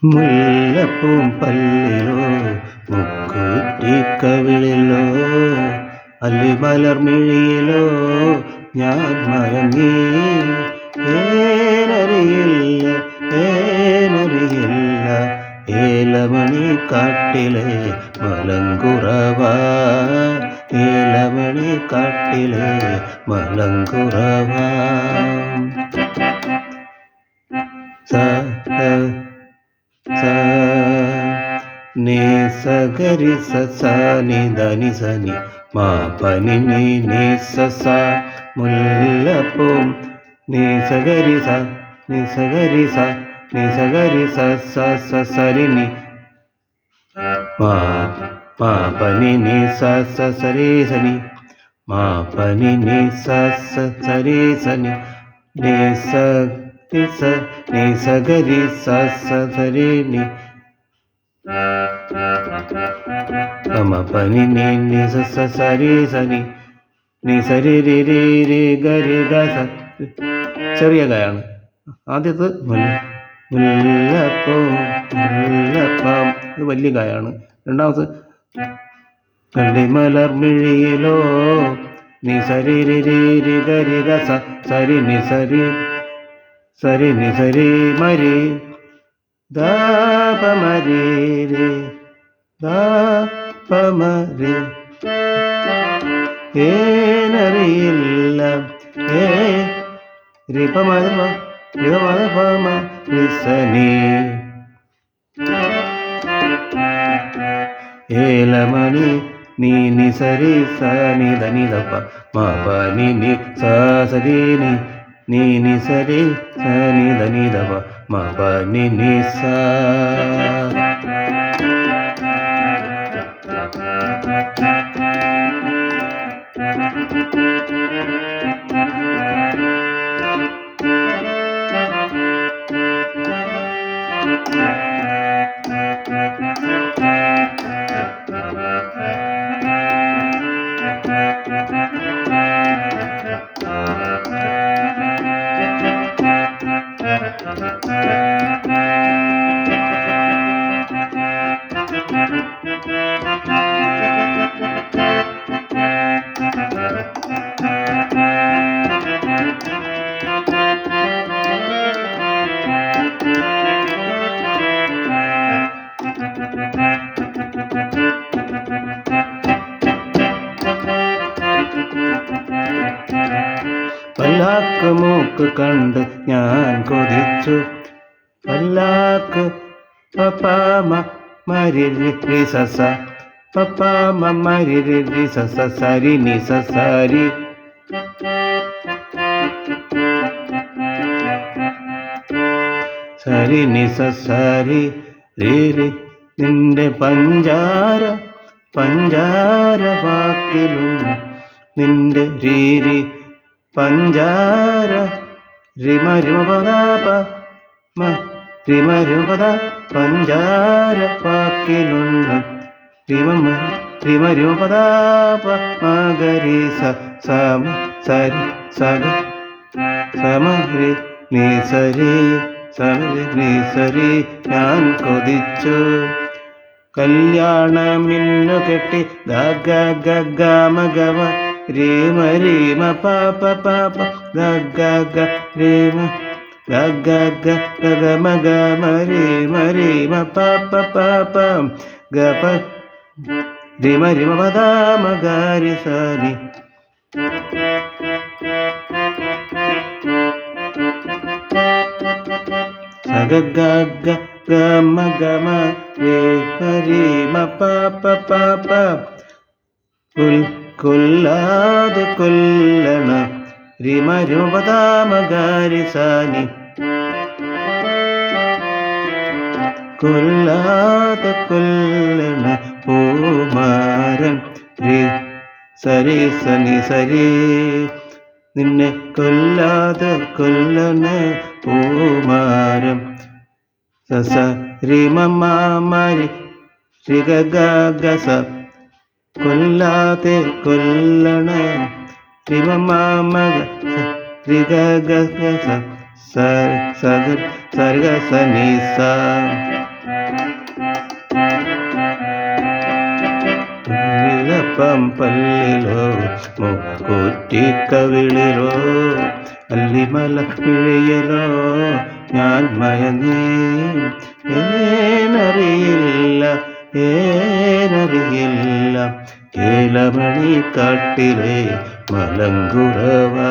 മുല്ലപ്പൂം പല്ലിലോ മുക്കുറ്റിക്കവിളിലോ അല്ലിമലർമിഴിയിലോ ഞാൻ മയങ്ങി. ഏനറിയില്ല ഏനറിയില്ല ഏലമണി കാട്ടിലെ മലങ്കുറവ, ഏലമണി കാട്ടിലെ മലങ്കുറവ. నీ సగరి సని దని సని మా పని నీ స ముల్లపు నీ సగరి స నీ సగరి స నీ సగరి స సరి ని మా పని నీ సరి సని మా పని నీ సరి సని నీ నీ సగరి సరి ని మమ పని నీ సరి సని నీ സരി രി രി രി ഗരി ഗ സ. ചെറിയ ഗയാണ് ആദ്യത്തെ. മുല്ലപ്പൂ മുല്ലപ്പം ഇത് വലിയ ഗായാണ്. രണ്ടാമത് കള്ളിമലർമിഴിയിലോ നീ സരി രി രി രി ഗരി ഗ സ സരി നി സരി സരി നി സരി മരി ദാപമരി രി ദാപമരി. ഏനറിയില്ല രിസനി ഏലമണി നീ നി സരി സനി ധനി ദപ്പ മാ പനി നി സരി നി നീ നി സരി സനി ധനി ദപ്പ മാ പനി നി സ. പല്ലാക്ക് മൂക്ക് കണ്ട് ഞാൻ കൊതിച്ചു. പല്ലാക്ക് പപ്പാമ മരി സസ പപ്പാമ മരി സസ സരി നി സരി. സരി നി സരി രി നിന്റെ പഞ്ചാര പഞ്ചാര വാക്കിലും നിന്റെ രീരി പഞ്ചാര റിമ രിമ പദാപ റിമ രിമ പദ പഞ്ചാര വാക്കിലുള്ള റിമ രിമ പദാപ മഗരി സമ സരി സഗ സമരി നീ സരി സമരി നീ സരി. ഞാൻ കൊതിച്ചു കല്യാണമിന്നു കെട്ടി ഗ ഗ ഗ മഗവ രീമ രീമ പാപ പാപ ഗ ഗ ഗ രീമ ഗ ഗ ഗ ഗ ഗ മ ഗ മ രീമ രീമ പാപ പാപ ഗ പ രീമ രീമ പദ മ ഗ രി സ നി സ ഗ ഗ ഗ ഗ മ ഗ മ രീമ രീമ പാപ പാപ കൊല്ലാതെ കൊല്ലണ രീമ രീമ പദ മ ഗ രി സ നി കൊല്ലാതെ കൊല്ലണ പൂമാരൻ രി സരി സനി സരി നിന്നെ കൊല്ലാതെ കൊല്ലണ പൂമാരം സസ റിമ മാരി രി ഗ ഗ ഗ സ കൊല്ലാതെ കൊല്ലണ റിമ മാമ രി ഗ ഗ ഗ സ സ സ ഗ സ നി സ പല്ലിലോ മൂക്കുറ്റിക്കവിളിലോ അല്ലിമല പിഴയലോ ഞാൻ മയങ്ങി ഏനറിയില്ല ഏനറിയില്ല ഏലമണി കാട്ടിലെ മലങ്കുറവാ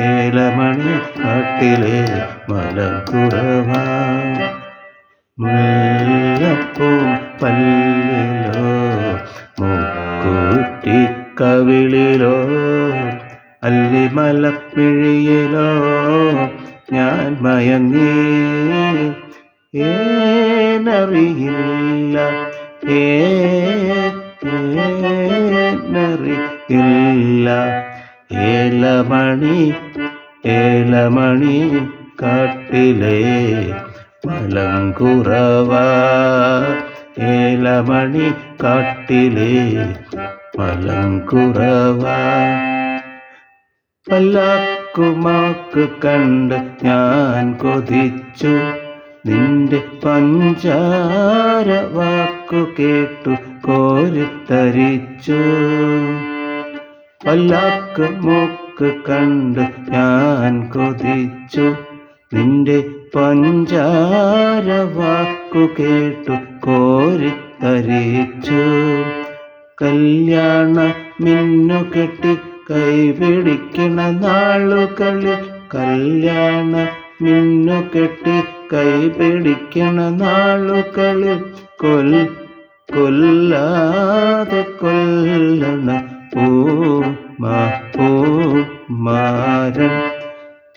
ഏലമണി കാട്ടിലെ മലങ്കുറവാ മുല്ലപ്പൂ പല്ലിലോ മൂക്കുറ്റിക്കവിളിലോ അല്ലിമലപ്പിഴിയിലോ ഞാൻ മയങ്ങി ഏനറിയില്ല ഏനറിയില്ല ഏലമണി ഏലമണി കാട്ടിലെ മലങ്കുറവാ ഏലമണി കാട്ടിലെ മലങ്കുറവാ പല്ലാക്കുമാക്ക് കണ്ട് ഞാൻ കൊതിച്ചു നിന്റെ പഞ്ചാര വാക്കു കേട്ടു കോരിത്തരിച്ചു പല്ലാക്ക് മൂക്ക് കണ്ട് ഞാൻ കൊതിച്ചു നിന്റെ പഞ്ചാര വാക്കു കേട്ടു കോരിത്തരിച്ചു കല്യാണ മിന്നു കെട്ടി കൈപിടിക്കണ നാളുകളിൽ കല്യാണ മിന്നു കെട്ടി കൈപിടിക്കണ നാളുകളിൽ കൊല്ലാതെ കൊല്ലണ പൂമാരൻ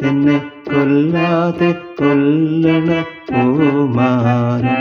എന്നെ കൊല്ലാതെ കൊല്ലണ പൂമാരൻ